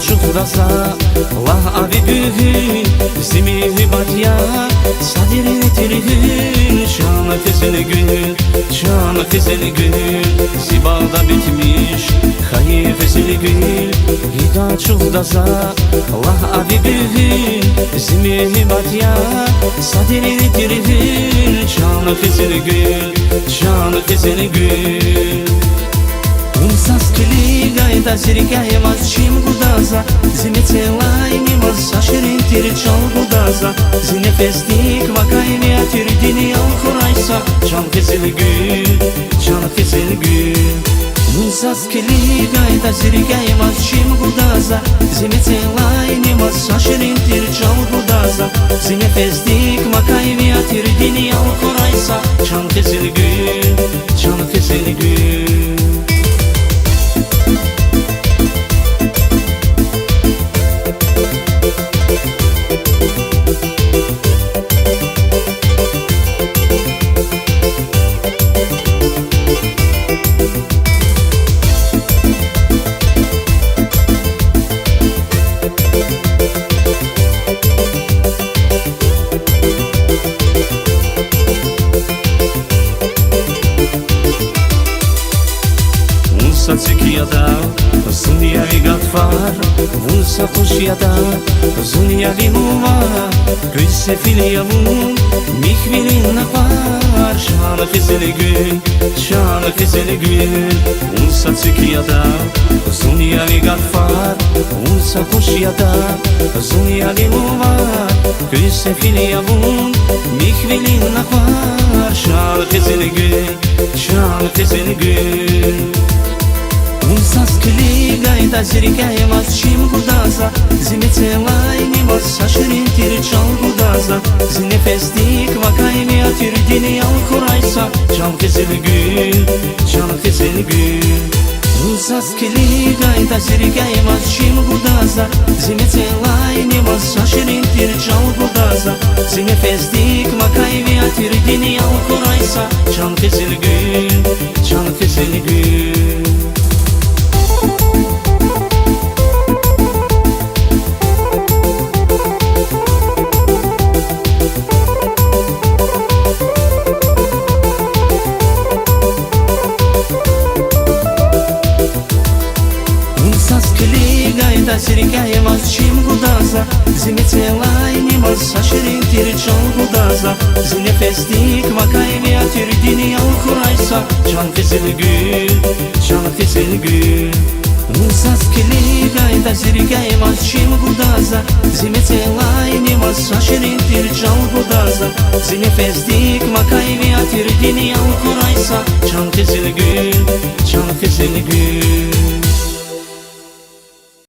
çuhdasa Vah abi bühü Zimi batya Sadiri tirhü Şanı fezeli gül Şanı fezeli gül Zibada bitmiş Hayır fezeli gül Hida çuhdasa Vah abi bühü Zimi batya Sadiri tirhü Şanı fezeli gül Şanı fezeli gül Унсас килига и та зирика е маз чим гудаза Зине цела и не маз саширин тири чал гудаза Зине фестик вакай вия тири дини ал хурайса Чал хезели гül, чал хезели гül Унсас килига и та зирика е маз чим гудаза Зине цела и не маз саширин тири чал гудаза Зине фестик вакай вия тири дини ал хурайса Чал хезели гül, чал хезели гül Циклияда зунияви гатфар Вунса хушияда зунияви мува Гүйсе филиявун михвилин нахвар Шана фезели гül, шана фезели гül Вунса циклияда зунияви гатфар Вунса хушияда зунияви мува Гүйсе филиявун михвилин нахвар Шана фезели гül, шана фезели гül Унсас килига и та зирика е маз чим гудаза Зине цела и не маз саширин тири чал гудаза Зине фестик вакай вия тири дини ал хурайса Чал хезели гül, чал хезели гül Унсас килига и та зирика е маз чим гудаза Зине цела и не маз саширин тири чал гудаза Зине фестик вакай вия тири дини ал хурайса Чал хезели гül, чал хезели гül Та зирика е маз чим гудаза Зине цела и не маз саширин тири чал гудаза Зине фестик вакай вия тири дини ал хурайса Чал хезели гül, чал хезели гül Унсас килига и та зирика е маз чим гудаза Зине цела и не маз саширин тири чал гудаза Зине фестик вакай вия тири дини ал хурайса Чал хезели гül, чал хезели гül